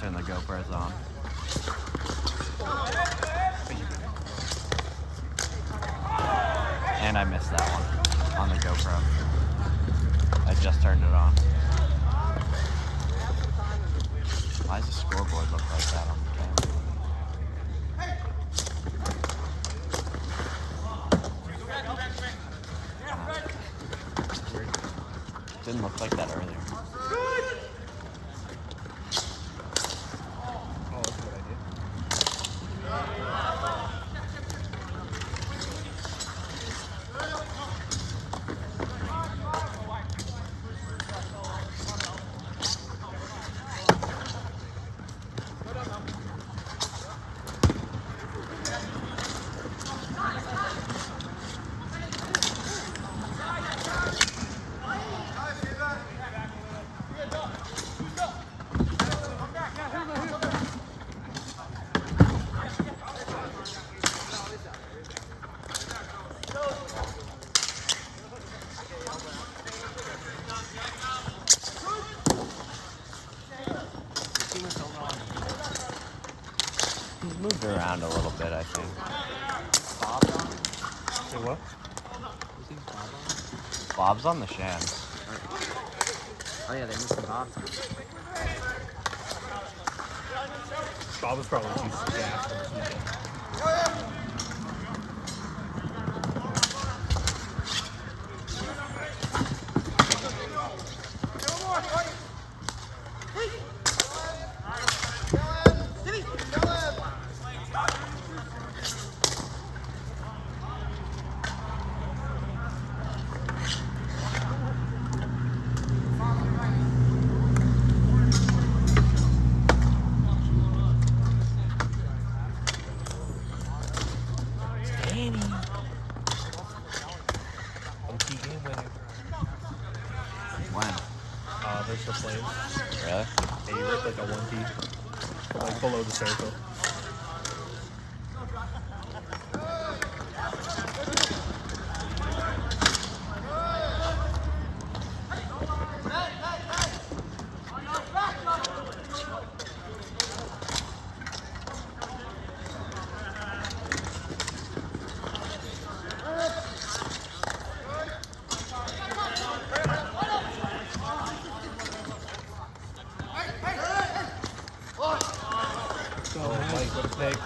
turn the GoPros on. And I missed that one on the GoPro. I just turned it on. Why does the scoreboard look like that on the camera? Didn't look like that earlier. Moved around a little bit, I think. Bob's on? Say what? You think Bob on? Bob's on the shams. Oh yeah, they missed the Bob. Bob was probably too stacked. Versus the Flames. Really? Yeah, you ripped like a 1T. Like below the circle. Mike with a pick.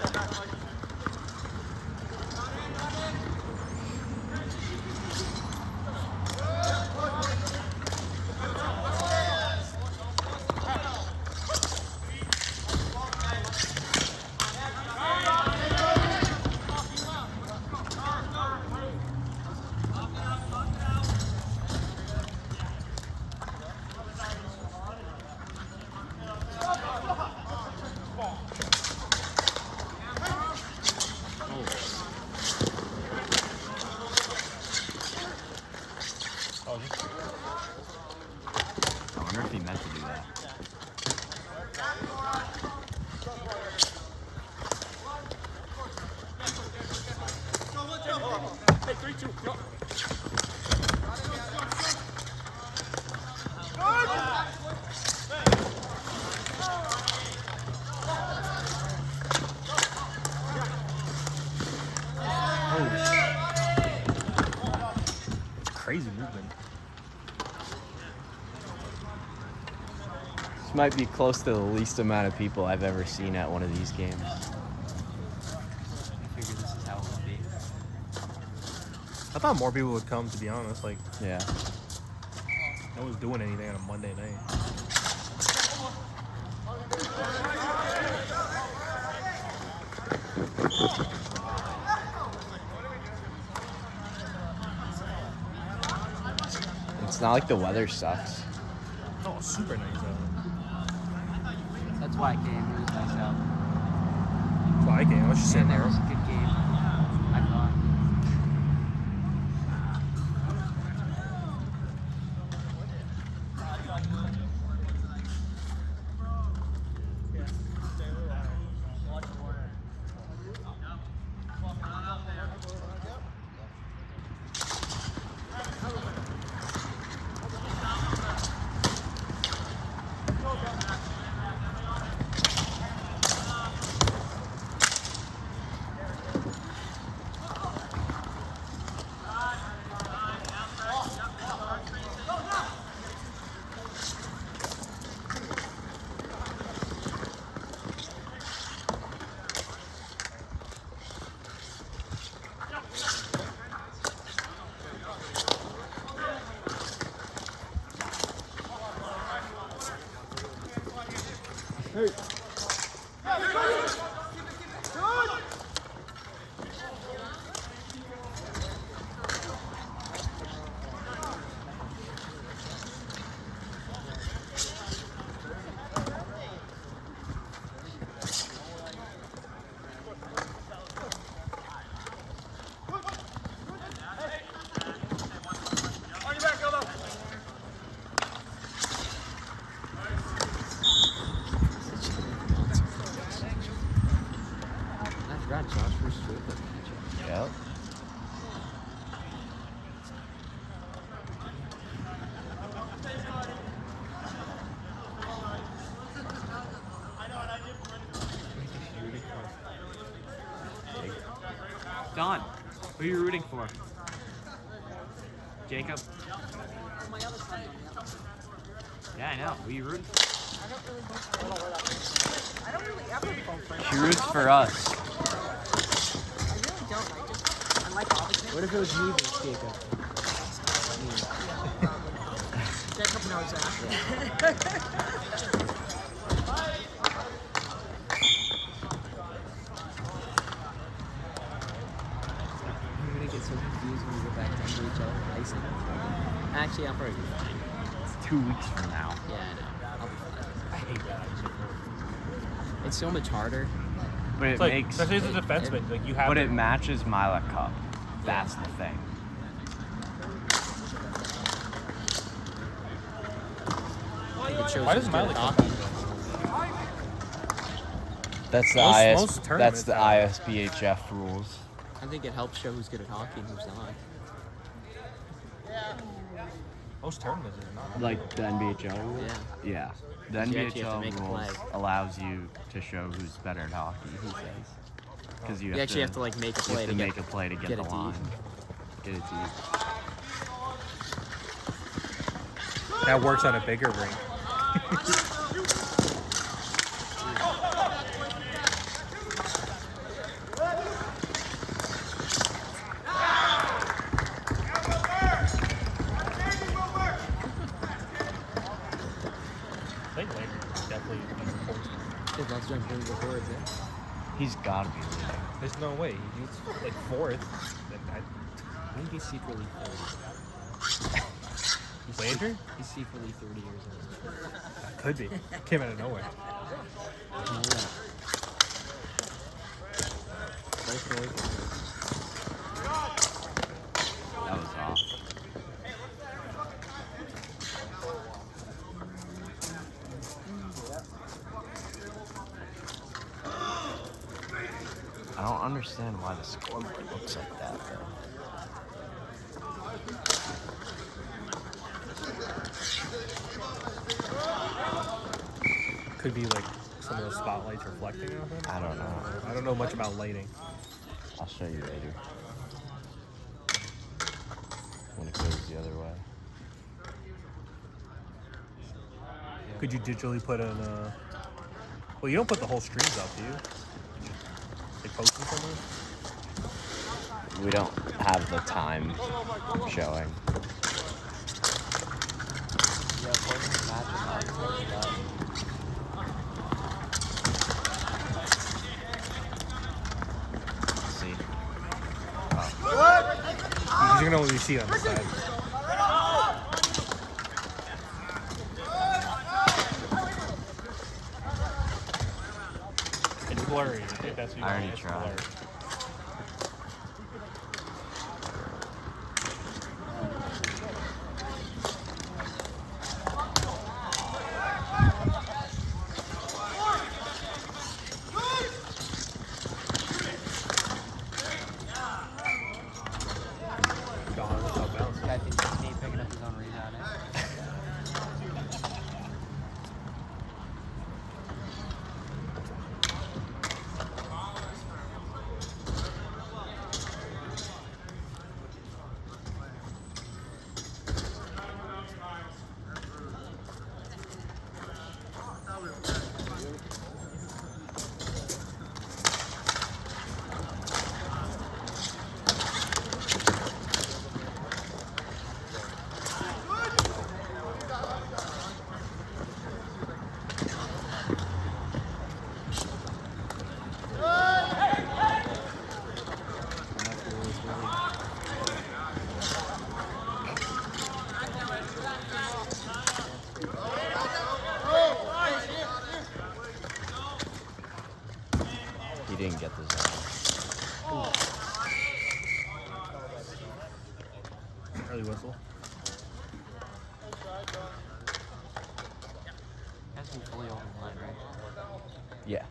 I wonder if he meant to do that. Hey, 3-2, go. Crazy movement. This might be close to the least amount of people I've ever seen at one of these games. I figured this is how it would be. I thought more people would come, to be honest. Like, Yeah. no one's doing anything on a Monday night. It's not like the weather sucks. Oh, super nice out. That's why I came. It was nice out. Well, I came. I was just sitting And there there. was a good game. I thought. I forgot Josh was straight up catcher. Yep. Don, who are you rooting for? Jacob? Yeah, I know. Who are you rooting for? I don't really ever vote for She roots for us. I really don't. I like all the kids. What if it was me versus Jacob? Jacob knows that. I'm gonna get so confused when we go back to NBHL icing. Actually, I'll probably be fine. It's 2 weeks from now. Yeah, I know. I'll be fine. I hate that. It's so much harder. But it It's like, makes. especially as a defenseman, like you have. But to- it matches Mila Cup. That's the thing. It shows Why who's does good Miley at come hockey. That's the Most that's tournaments the have- ISBHF rules. I think it helps show who's good at hockey and who's not. Most tournaments is not. Like the NBHL rules? Yeah. Yeah. The You actually have to NBHL make a rules play. allows you to show who's better at hockey, he says. Because you, You actually have to like make a you play have to to get make a play to get get the it line. deep. Get it deep. That works on a bigger rink. I think Landry definitely leads the points. If that's jumping the boards, yeah. He's got to be leading. There's no way. He's like fourth. I think he's secretly 30. Landry? He's secretly 30 years old. Could be. Came out of nowhere. No way. Both boys. That was off. I don't understand why the scoreboard looks like that, though. Could be like some of the spotlights reflecting off it. I don't know. I don't know much about lighting. I'll show you later. When it goes the other way. Could you digitally put in well, you don't put the whole streams up, do you? They post them somewhere? We don't have the time showing. See? You're gonna only see it on the side. It's blurry. I think that's what you I already want. It's tried. blurry. Gone, it's out bounds. I think he ain't picking up his own rebound. He didn't get the zone. Early whistle. Has to be fully over the line, right? Yeah.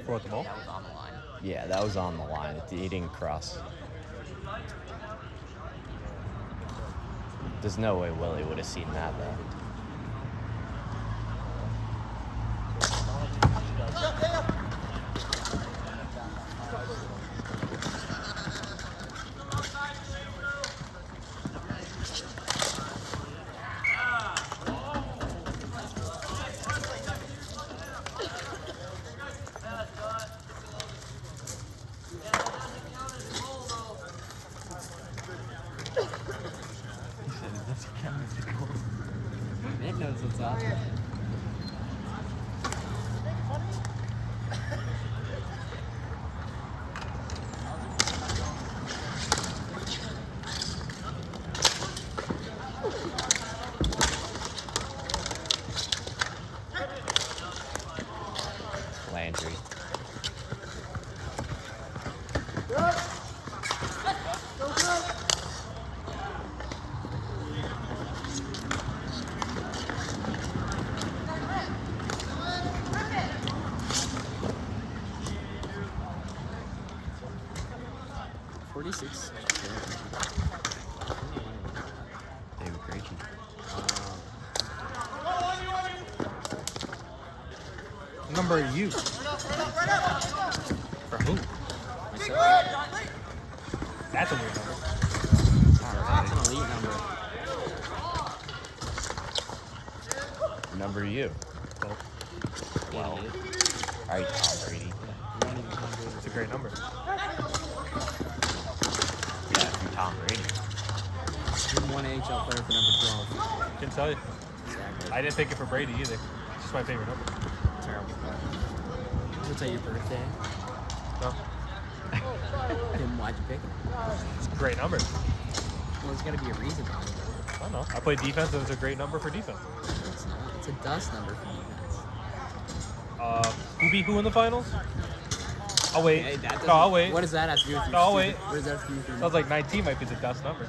For what, the ball? That was on the line. Yeah, that was on the line. He didn't cross. There's no way Willie would have seen that, though. Nick knows what's up. Landry. $46. David Krejci. What number are you? For who? That's a weird number. That's an elite number. Number you. Well, 12. All right, Tom Brady. it's a great number. Yeah, if you're Tom Brady. You're one AHL player for number 12. Can tell you. Exactly. I didn't pick it for Brady either. It's just my favorite number. Terrible. What's that, your birthday? No, Then why'd you pick it? it's a great number. Well, there's got to be a reason behind it. I don't know. I play defense, and it's a great number for defense. It's not. It's a dust number for defense. Who beat who in the finals? I'll wait. Hey, that No, I'll doesn't- wait. What does that have to do with your No, I'll stupid- wait. What does that have to do with your Sounds like 19 might be the dust number.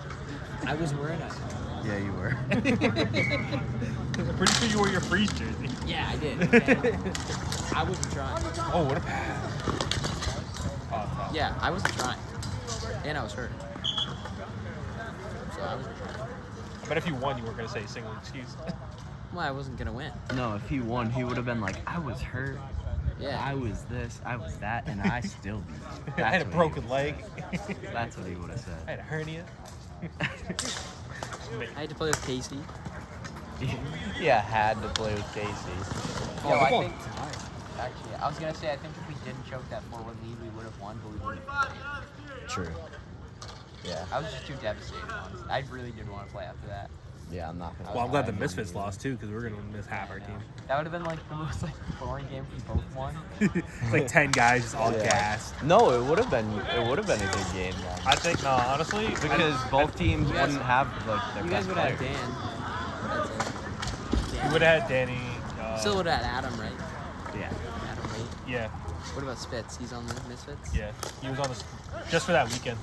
I was wearing it. Yeah, you were. I'm pretty sure you wore your freeze jersey. Yeah, I did. And I wasn't trying. Oh, what a pass. Oh, no. Yeah, I wasn't trying. And I was hurt. So I wasn't trying. I bet if you won, you weren't going to say a single excuse. Well, I wasn't going to win. No, if he won, he would have been like, I was hurt. Yeah. I was this, I was that, and I still beat you. I had a That's what he broken leg. That's what he would have said. I had a hernia. I had to play with Casey. Yeah, had to play with Casey. Oh, Yo, I come on. think. Actually, I was going to say, I think if we didn't choke that 4-1 lead, we would have won, but we wouldn't have played. True. Yeah. I was just too devastated, honestly. I really didn't want to play after that. Yeah, I'm not gonna. Well, I'm glad the lie. Misfits lost too, because we're gonna miss half our I know. team. That would have been like the most like boring game if we both won. Like 10 guys just all Yeah. gassed. No, it would have been. It would have been a good game then. I think no, honestly, Because both teams You guys- wouldn't have like their You guys best would have players. Dan. That's it. we would have had Danny. Still would have had Adam, right? Yeah. Adam, right? Yeah, What about Spitz? He's on the Misfits? yeah. He was on this just for that weekend.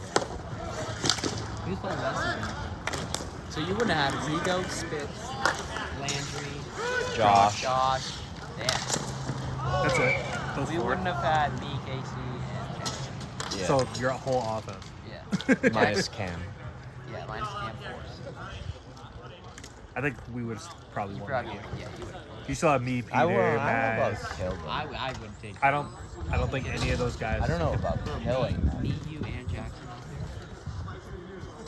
He was playing last season. So you wouldn't have had Rigo, Spitz, Landry, Josh. Dan. That's it. Those We four. wouldn't have had me, Casey, and Ken. Yeah. So your whole offense. Yeah. Minus Cam. Yeah, minus Cam Force. I think we would probably You won. probably, yeah, you would. You still have me, Peter, I don't know Matt. about killing. I would take I don't think any of those guys. I don't know about killing them. me, you, and Jackson.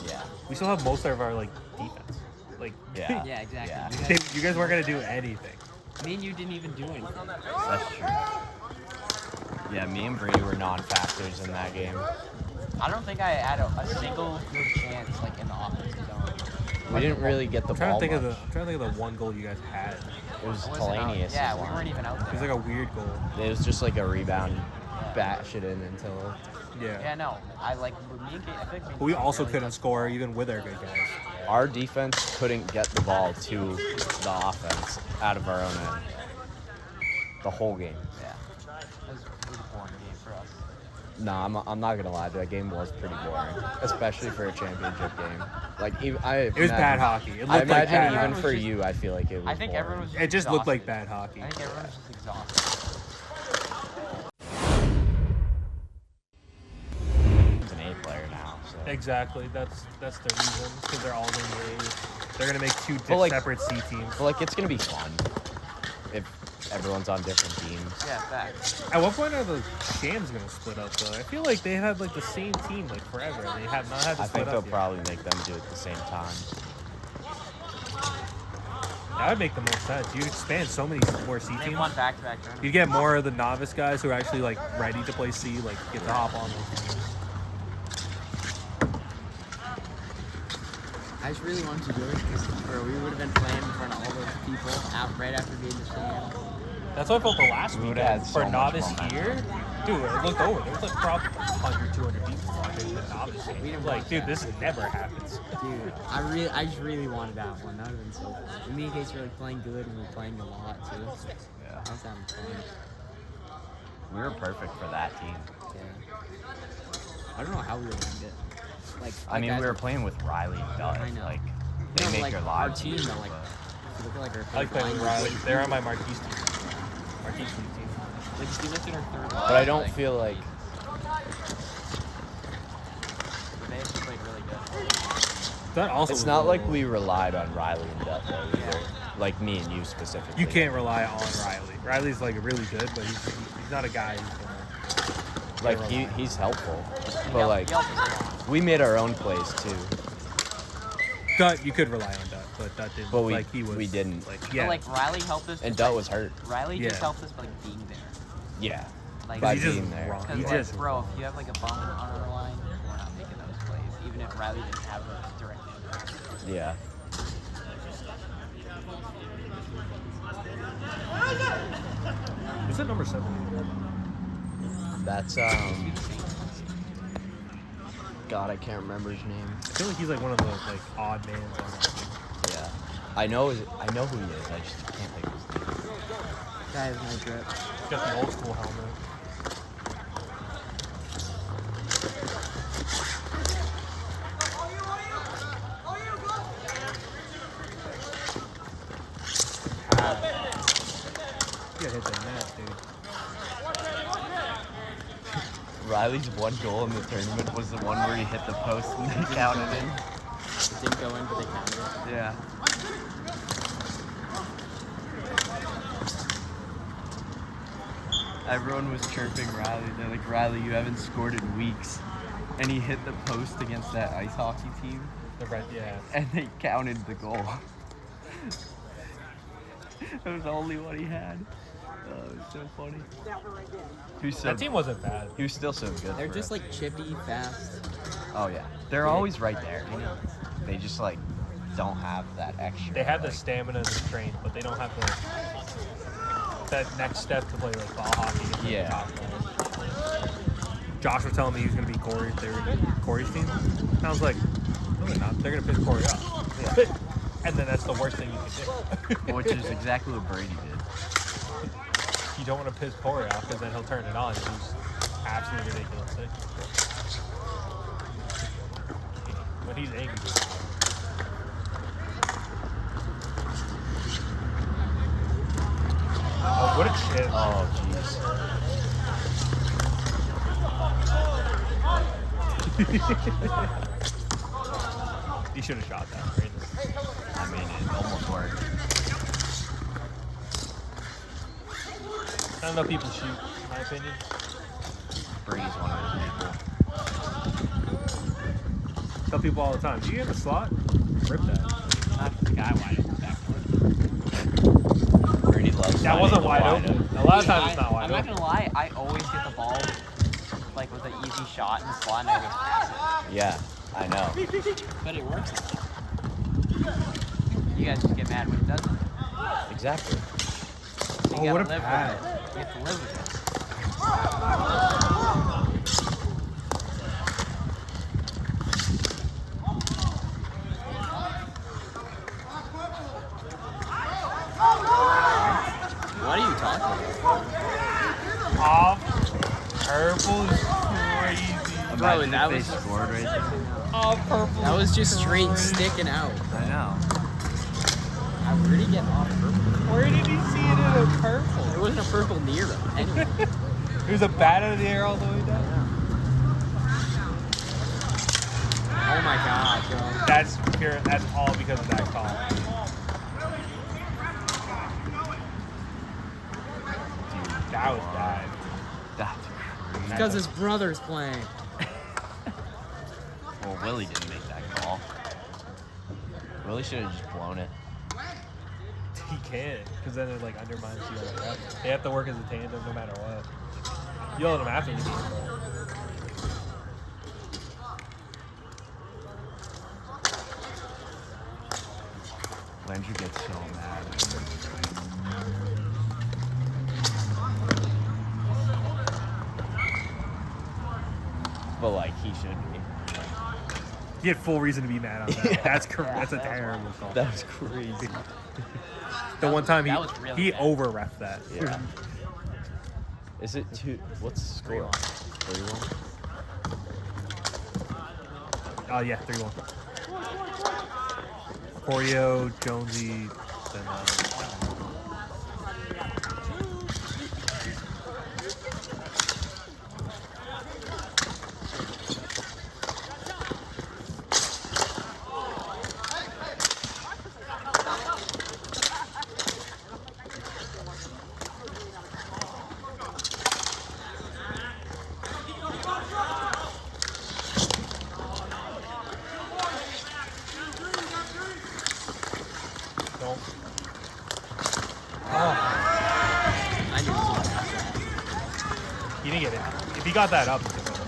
Yeah. We still have most of our like defense. Like Yeah. Yeah, exactly. Yeah. you guys weren't gonna do anything. Me and you didn't even do anything. That's true. Yeah, me and Brady were non-factors in that game. I don't think I had a single good chance like in the offensive zone. We didn't really get the I'm trying ball to think much. I'm trying to think of the one goal you guys had. It was I wasn't out- Talenius. Yeah, we weren't even out It was there. like a weird goal. It was just like a rebound, bash it in until. Yeah. Yeah, no. I like with me and Kate, I think But we also couldn't score even with our good guys. Our defense couldn't get the ball to the offense out of our own end. The whole game. Yeah. It was a boring game for us. No, I'm not gonna lie. That game was pretty boring, especially for a championship game. Like It was bad hockey. It I looked like imagine bad even hockey. for you, I feel like it was. I think boring. everyone was. It just looked like exhausted. bad hockey. I think everyone was just exhausted. He's an A player now. So. Exactly. That's the reason. Because they're all in the A's. They're gonna make two But, like- separate C teams. But like, it's gonna be fun if everyone's on different teams. Yeah, facts. At what point are the Shams gonna split up though? I feel like they had like the same team like forever. And they have not had to I split think they'll up yet. probably make them do it at the same time. That would make the most sense. You'd expand so many more C They teams. won back-to-back tournaments. You'd get more of the novice guys who are actually like ready to play C, like get to hop on those teams. I just really wanted to do it because we would have been playing in front of all those people right after being the Sham. That's what I felt the last We week would've had so for much novice momentum. here. Dude, it looked over. There was like probably 100, 200 people watching the novice game. We didn't Like, watch dude, that. this never happens. Dude, I just really wanted that one. That would have been so fun. And me and Casey were like playing good and we were playing a lot too. Yeah. I was having fun. We were perfect for that team. Yeah. I don't know how we were gonna get. Like, I mean, guys we were playing with Riley and Doug. I know. Like, they No, make like, your our lives team, easier, though, like, but- if you look at like our I like playing with line, Riley. They're on my Marquise team. Marquise team. Like, if you look at our third line, But I don't feel like they actually played really good. That also it's was not a like little- we relied on Riley and Doug though either. Like me and you specifically. You can't rely on Riley. Riley's like really good, but he's not a guy who's gonna. Like rely on. he's helpful, He but like helped us a lot. we made our own plays too. Dutt, you could rely on Dutt, but Dutt didn't. But look like he was. we didn't. Like But yeah, like Riley helped us. And just, Dutt like, was hurt. Riley just Yeah. helped us by like being there. Yeah. Like, By he's just being there. wrong. because He like, just bro, if you have like a bum on our line, we're not making those plays. Even if Riley didn't have a direct impact. Yeah. Who's that number 7? That's God, I can't remember his name. I feel like he's like one of the like odd mans on that team. Yeah. I know who he is. I just can't think of his name. That is my grip. He's got the old school helmet. You gotta hit the net, dude. Riley's one goal in the tournament was the one where he hit the post and they counted in. It didn't go in, but they counted it. Yeah. Everyone was chirping Riley. They're like, Riley, you haven't scored in weeks. And he hit the post against that ice hockey team, The red, yeah. and they counted the goal. It was the only one he had. Oh, it was so funny. That team wasn't bad. He was still so good. They're for just us. like chippy, fast. Oh yeah, they're always right there. They just like don't have that extra. They have the like, stamina and the strength, but they don't have the that next step to play like ball hockey. And Yeah. top level. Josh was telling me he was gonna be Corey. They were gonna be Corey's team. And I was like, no, they're not. They're gonna piss Corey up. Yeah. And then that's the worst thing you can do. which is exactly what Brady did. You don't want to piss Corey off because then he'll turn it on and he's absolutely ridiculous. When he's angry. Oh, what a chip. Oh jeez. He should have shot that. Right? I mean, it almost worked. I don't know people shoot, in my opinion. Brady's one of those people. Tell people all the time, do you have a slot? Rip that. Not the guy wide open back. Brady loves. That finding wasn't the wide open. A lot of times it's not wide I'm not open. gonna lie, I always get the ball like with an easy shot in the slot and I just pass Yeah, I know. it. But it works. You guys just get mad when it doesn't. Exactly. So Oh, you what a gotta live pass. with it. You have to live with it. What are you talking about? Off. Purple is crazy. Bro, Imagine that if was they just- scored right there. Oh, purple. That was just straight sticking out. I know. Where did he get off purple? Where did he see it in a purple? There wasn't a purple near him. Anyway. There's a bat out of the air all the way down. Oh my god, bro. That's pure. That's all because of that call. Dude, that was bad. That's crazy. Because his brother's playing. Well, Willie didn't make that call. Willie should have just blown it. He can't, because then it like undermines the other ref. They have to work as a tandem no matter what. You let them after the game, though. Landry gets so mad. But like he should be. He had full reason to be mad on that. Yeah. That's correct. That's a terrible call. That was crazy. The one time that was really he bad. over-reffed that. Yeah. Is it two? What's the score? 3-1. Oh yeah, 3-1. Corio, Jonesy, then no. Oh, I knew he was gonna pass that. he didn't get it. If he got that up, he took it.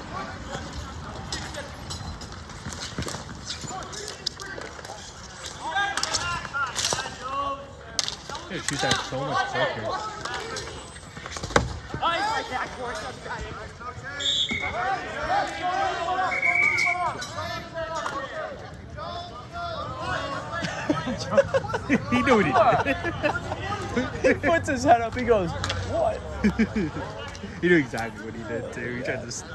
Dude, shoot that so much quicker. He knew what he did. He puts his head up. He goes, "What? He knew exactly what he did too. He tried to sneak.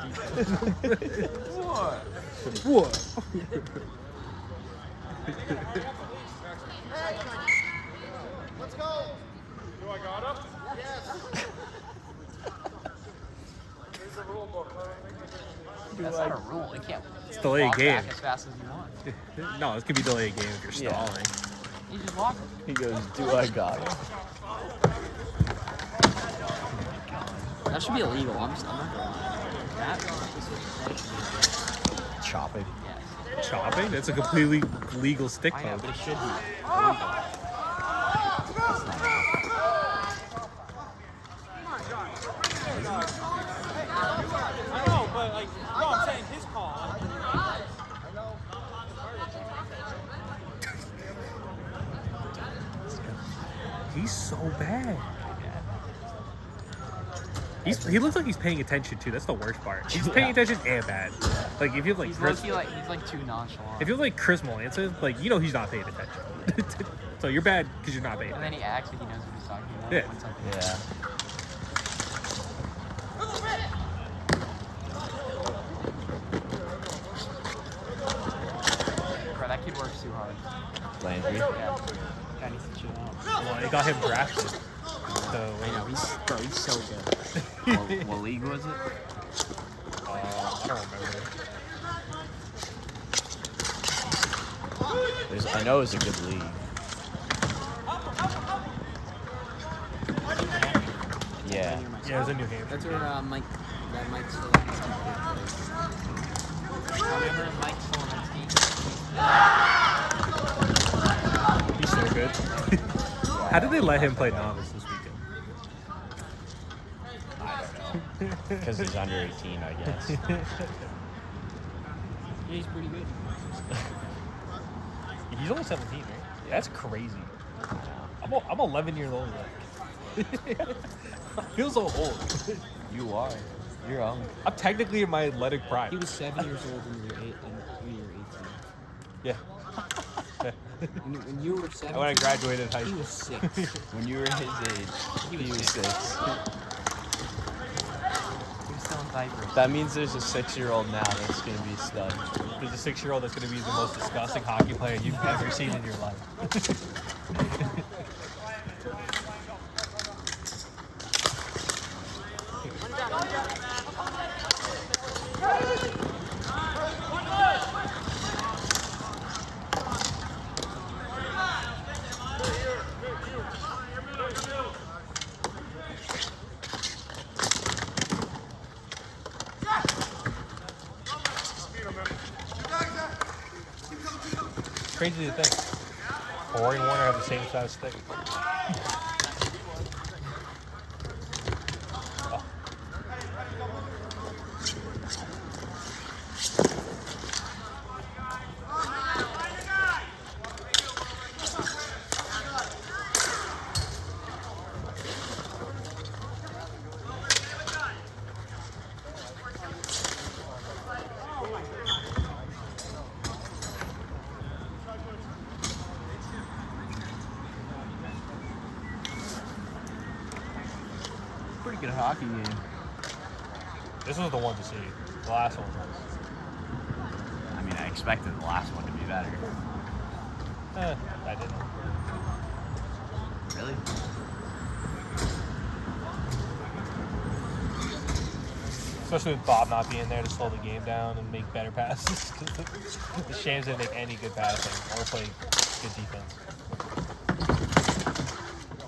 What?" What? Let's go. Do I got him? Yes. There's a rule book. That's not a rule. You can't It's delay a walk game. back as fast as you want. No, this could be delay a game if you're Yeah. stalling. You just walk. He goes, "Do I got it?" That should be illegal. I'm not gonna lie. That should Chopping. be, yes. Chopping? That's a completely legal stick I know, poke. but it should be illegal. I know, but like, no, I'm saying his call. He's so bad. He looks like he's paying attention too. That's the worst part. He's paying attention and bad. Like if you have like He's Chris, low-key he's like too nonchalant. if you have like Chris Melanson, like you know he's not paying attention. So you're bad because you're not paying And then attention. he acts like he knows what he's talking about. Yeah. When something Yeah. Bro, that kid works too hard. Landry. Yeah. Guy needs to chill out. Well, they got him drafted. So I know, he's so good. What league was it? I don't remember. I know it was a good league. Yeah. Yeah, it was in New Hampshire. That's where Mike Sullivan's Remember Mike Sullivan's He's so good. How did they let him play novice this weekend? I don't know. Because he's under 18, I guess. Yeah, he's pretty good. He's only 17, right? That's crazy. I'm 11 years old. I feel so old. You are. You're young. I'm technically in my athletic He prime. was 7 years old when you were 18. Yeah. When you were 7, When I graduated high he school. was 6. When you were his age, He he was was 6. He was still in diapers. That means there's a 6-year-old now that's gonna be a stud. There's a 6-year-old that's going to be the most disgusting hockey player you've ever seen in your life. Crazy to think. Corey and Warner have the same size stick. Oh. Pretty good hockey game. This was the one to see. The last one was. I mean, I expected the last one to be better. I didn't. Really? Especially with Bob not being there to slow the game down and make better passes. The Shams didn't make any good passing or play good defense.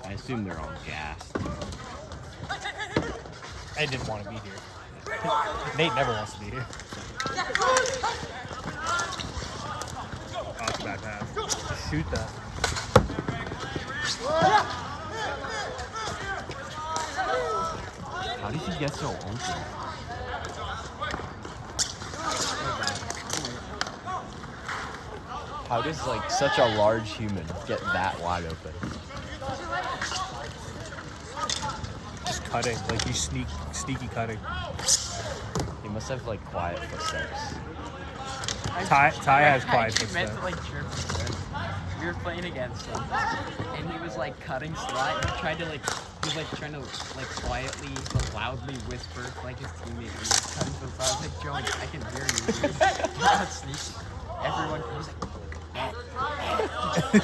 I assume they're all gassed. I didn't want to be here. Nate never wants to be here. Oh, that's a bad pass. Just shoot that. How did he get so open? How does like such a large human get that wide open? Just cutting, like you sneaky cutting. He must have like quiet footsteps. Ty has I quiet actually meant footsteps. to like chirp him. We were playing against him, and he was like cutting slide. He tried to like, he was like trying to like quietly but loudly whisper like his teammate. He was cutting so far. I was like, Joey, I can hear you. Dude. You're not sneaky. Everyone was like, it's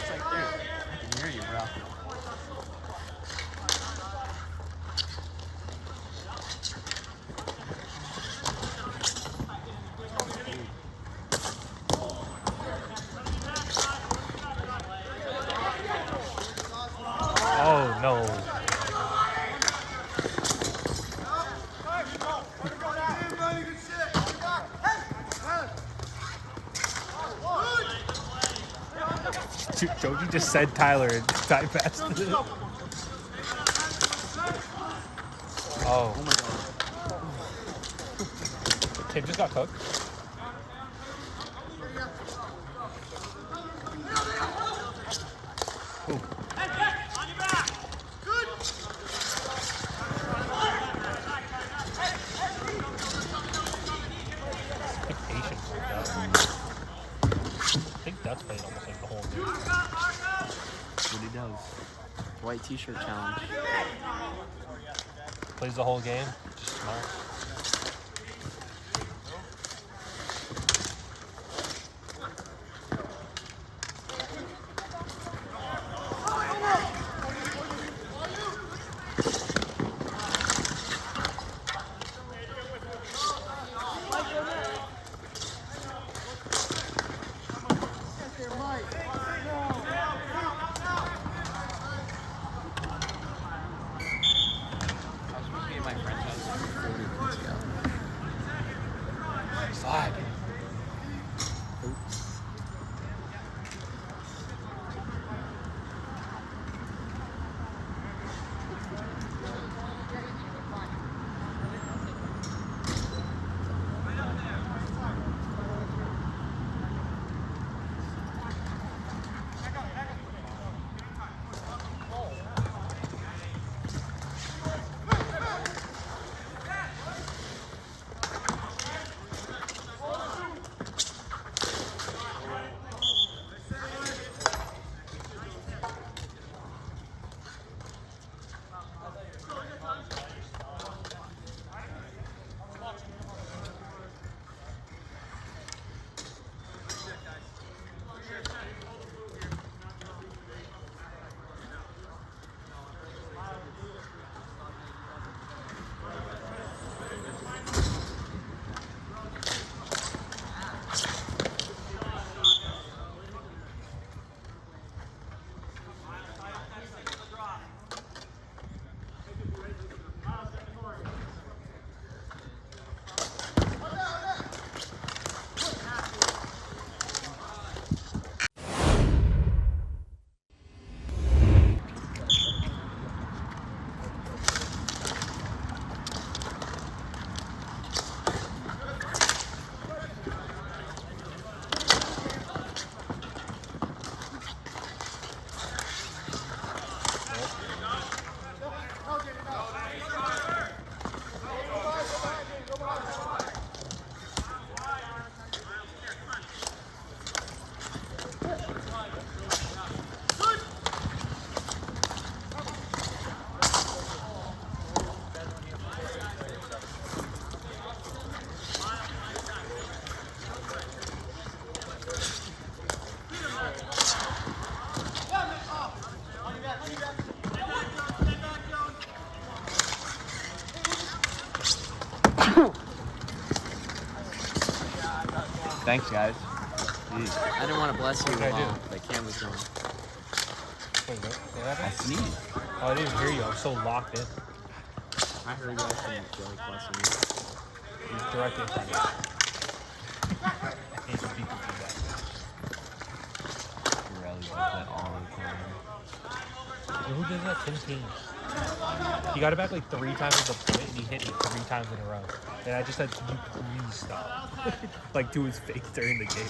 like, dude, I can hear you, bro. Oh no. Joji just said Tyler and Ty passed it. Oh. Oh my god. Tim just got cooked. Ooh. Patience like that. I think that's played almost like the whole game. That's what he does. White t-shirt challenge. Plays the whole game. Just smart. I was supposed to be at my friend's house. Thanks, guys. Jeez. I didn't want to bless you What did I while do? the camera's going. Wait, what I happened? sneezed. Oh, I didn't even hear you. I'm so locked in. I heard you. I couldn't feel like blessing you. He's directly in front of me. I hate when people do that. Pirelli does that all the time. Who did that? Tim Kaines. He got it back like 3 times at the point, and he hit me 3 times in a row. And I just said, "Can you please stop?" Like to his face during the game.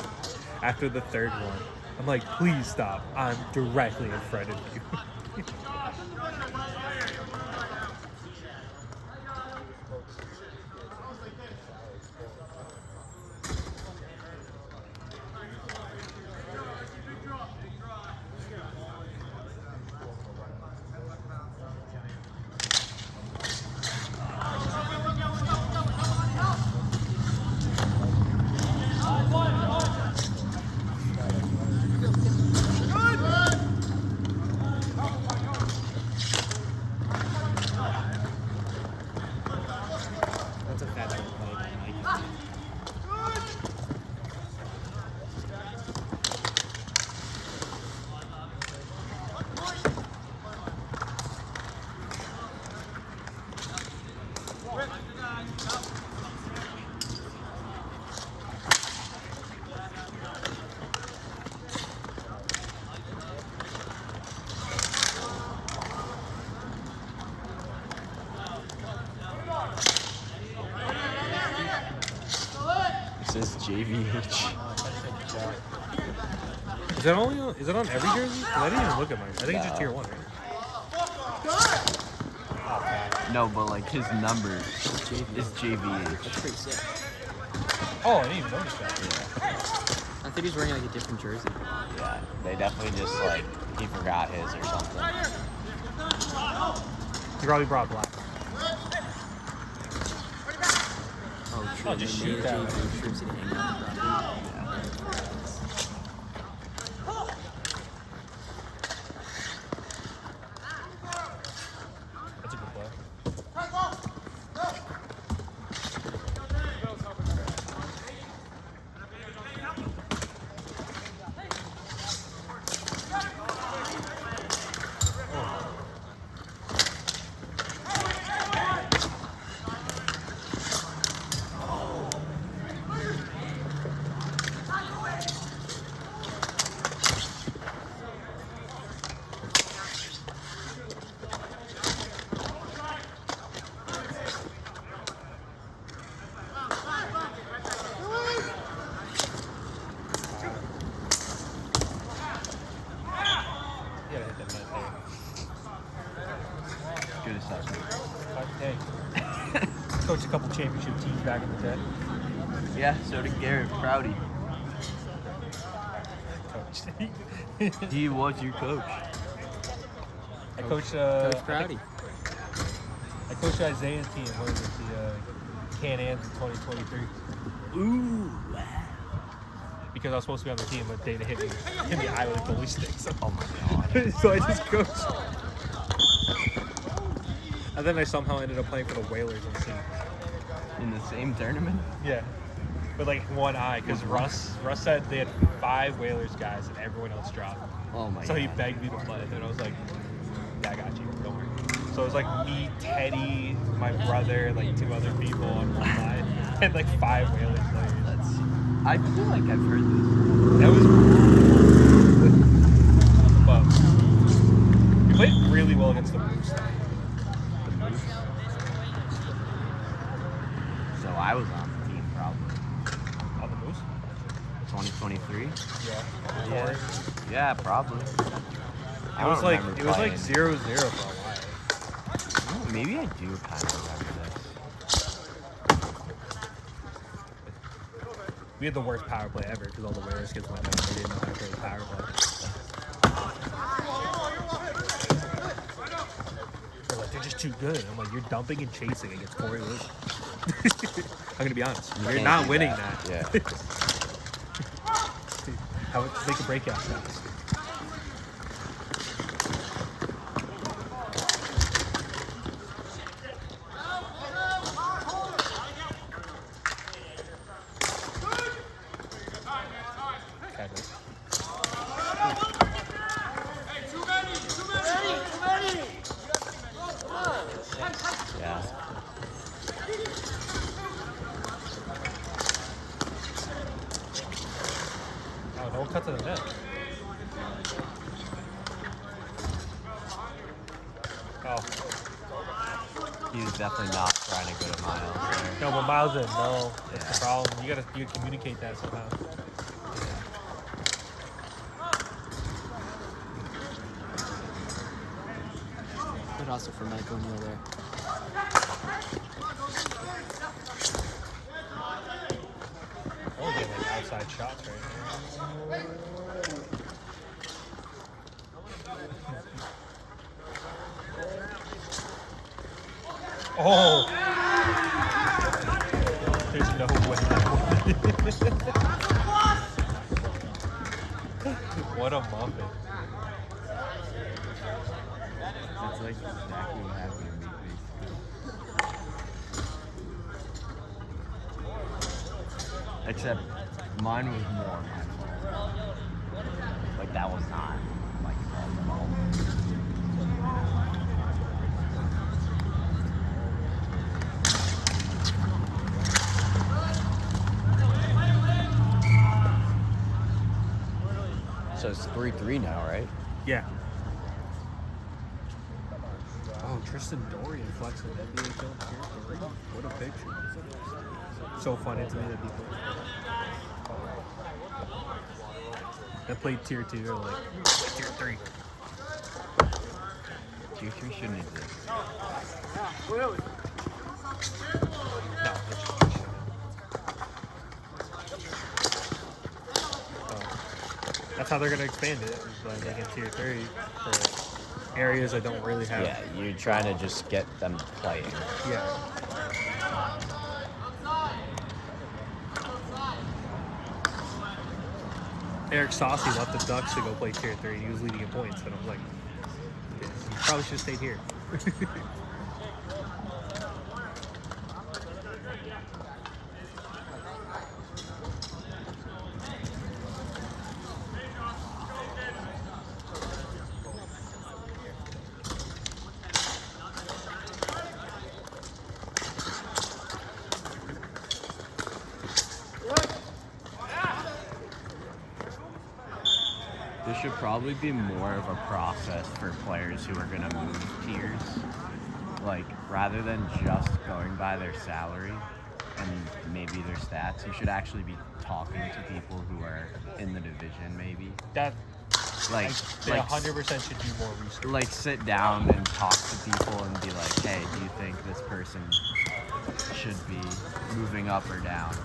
After the 3rd one, I'm like, "Please stop! I'm directly in front of you." That's a fat play by Mike. It says JVH. Is it only? Is it on every jersey? 'Cause I didn't even look at mine. I think it's just tier 1, right? No, but like his number is That's JVH. pretty sick. Oh, I didn't even notice that. I think he's wearing like a different jersey. Yeah, they definitely just like he forgot his or something. He probably brought black. Oh, true. Oh, just They shoot made a that JV jersey to hang out. That's a good play. You gotta hit that net there. Good assessment. Hey. Coached a couple championship teams back in the day. Yeah, so did Garrett Prouty. Coached. He was your coach. I coached. Coach Prouty. I coached Isaiah's team. What was it? The Can-Ams in 2023. Ooh. Because I was supposed to be on the team, but they hit me in the eye with a goalie stick. So, Oh my god. so I just coached. And then I somehow ended up playing for the Whalers on the team. In the same tournament? Yeah. With like one eye, because Russ said they had 5 Whalers guys and everyone else dropped. Oh my So god. he begged me to play, and I was like, "Yeah, I got you. Don't worry." So it was like me, Teddy, my brother, like 2 other people on one line, and like 5 Whalers players. I feel like I've heard this. That was. But we played really well against the Moose. The Moose. So I was on the team probably. On the Moose? 2023? Yeah. Yeah. Yeah, probably. I It was don't like remember 0-0 for a while. Oh, maybe I do kind of remember this. We had the worst power play ever because all the Whalers kids went out. They didn't know how to play the power play. They're like, they're just too good. I'm like, you're dumping and chasing against Corey Luke. I'm gonna be honest. You're can't not do winning that. that. Yeah. How much they can break out fast. cut to the net. Oh. He was definitely not trying to go to Miles there. No, but Miles didn't know. That's the problem. You gotta communicate that somehow. But also for Michael O'Neal there. Oh, getting like outside shots right now. Oh! There's no way. What a muffin. That's like exactly what happened to me, basically. Except mine was more my fault. Like that was not my fault at all. So it's 3-3 now, right? Yeah. Oh, Tristan Dorian flexing NBHL territory. What a picture. So funny to me that people that played tier 2 are like tier 3. Tier 3 shouldn't exist. No, that's how they're gonna expand it, is by making tier 3 for areas that don't really have. Yeah, you're trying to just get them playing. Yeah. Eric Saucy left the Ducks to go play tier 3. He was leading in points, and I was like, you probably should have stayed here. There should probably be more of a process for players who are going to move tiers. Like, rather than just going by their salary and maybe their stats, you should actually be talking to people who are in the division, maybe. That Like, they 100% should do more research. like sit down and talk to people and be like, hey, do you think this person should be moving up or down?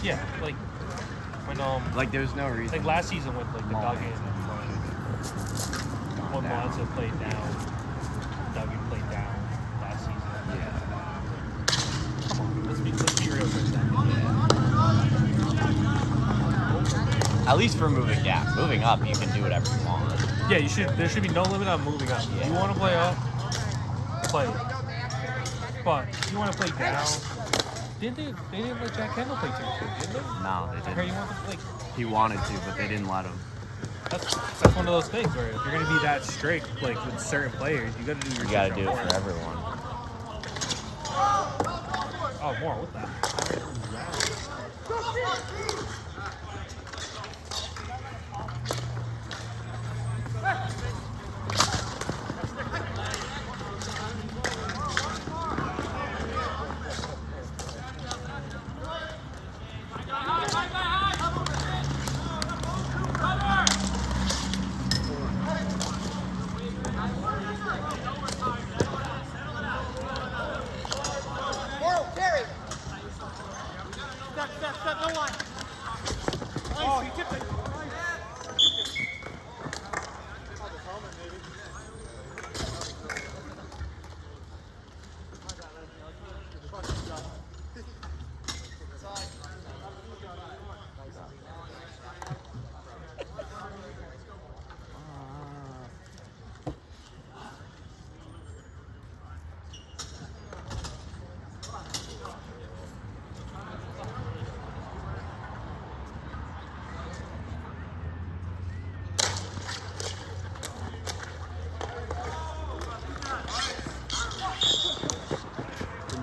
Yeah, like when Like, there's no reason. like last season when like the Duggan when Monza played down, Duggan played down last season. Yeah. Come on, let's be real for a second. At least for moving down. Moving up, you can do whatever you want. Yeah, you should. There should be no limit on moving up. Yeah. You want to play up, play. But you want to play down. They didn't let Jack Kendall play tier 2, did they? No, they I heard didn't. you want to like. He wanted to, but they didn't let him. That's one of those things where if you're gonna be that strict, like with certain players, you gotta do your. You gotta do it for everyone. Oh, more. What the?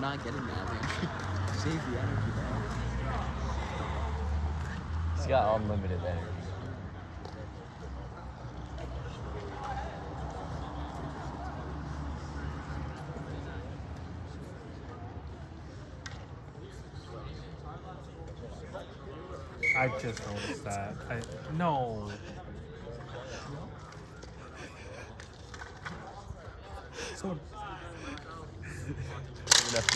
Not getting that, man. Save the energy, He's got unlimited energy. I just noticed that. No. So We're gonna have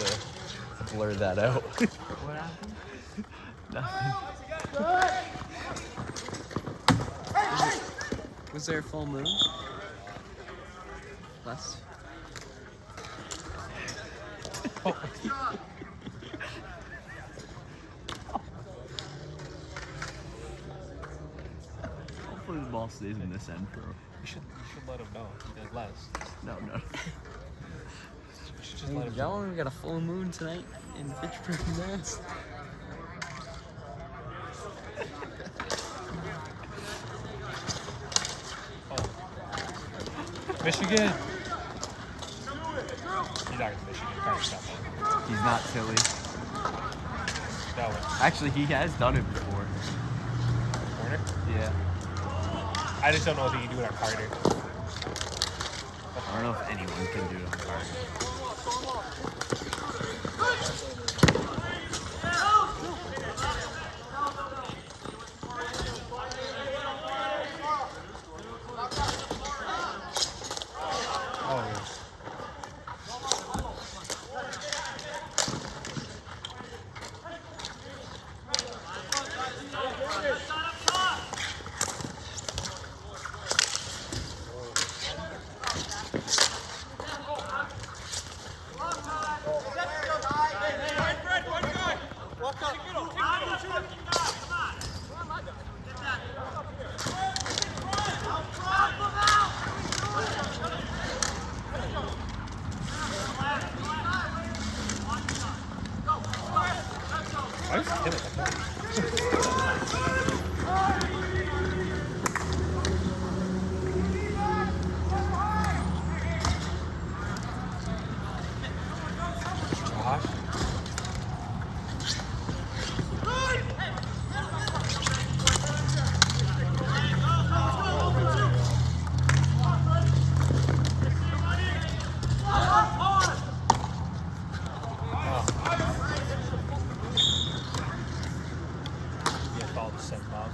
to blur that out. What happened? Nothing. Was there a full moon? Less. Hopefully the ball stays in this end, bro. you should let him know. He does less. No. You should just let him know. Gentlemen, we got a full moon tonight in Fitchburg, Mass. Michigan. He's not Michigan. Probably stop that. He's not silly. That one. Actually, he has done it before. Corner. Yeah. I just don't know if he can do it on Carter. I don't know if anyone can do it on Carter. Oh, yeah. I just hit it like that. Josh. Yeah, follow the send mob.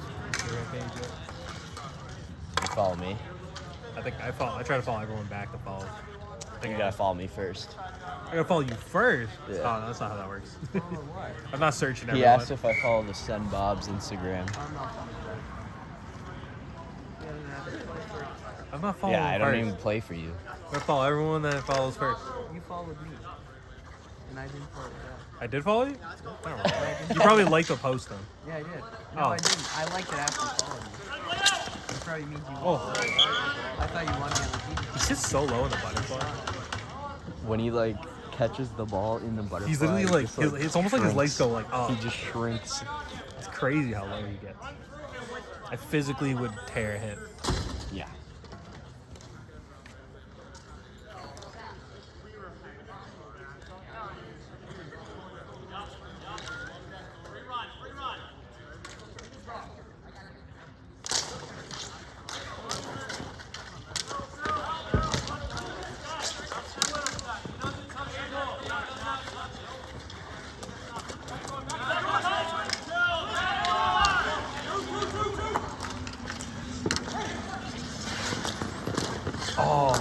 You follow me. I think I try to follow everyone back to follow. I think You gotta follow me first. I gotta follow you first. Yeah. Oh, no, that's not how that works. I'm not searching He everyone. asked if I follow the Send Bob's Instagram. I'm not following Yeah, I don't first. even play for you. I'm gonna follow everyone that follows first. You followed me. And I didn't follow that. I did follow you? I don't know. You probably liked the post then. Yeah, I did. No, Oh. I didn't. I liked it after you followed me. It probably means you Oh. I thought you wanted me to leave. He sits so low in the butterfly. When he like catches the ball in the butterfly, He's literally he like, just, it's almost like his legs shrinks. go like, oh. He just shrinks. It's crazy how low he gets. I physically would tear him. Yeah. Oh.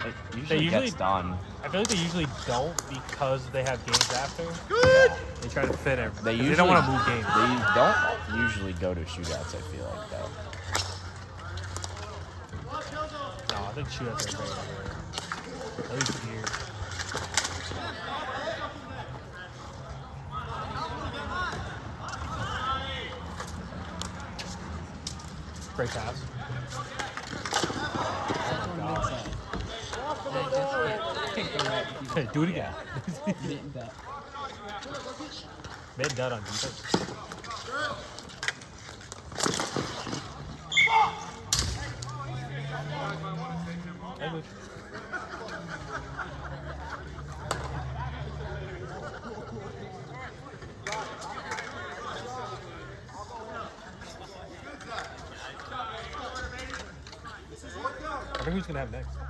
It They usually usually- gets done. I feel like they usually don't because they have games after. They try to fit everything. They They usually don't want to move games. They don't usually go to shootouts. I feel like though. No, I think shootouts are great everywhere. At least here. Great pass. Hey, do it again. Didn't bet. Mid done on defense. Hey, Luke. I wonder who's gonna have next.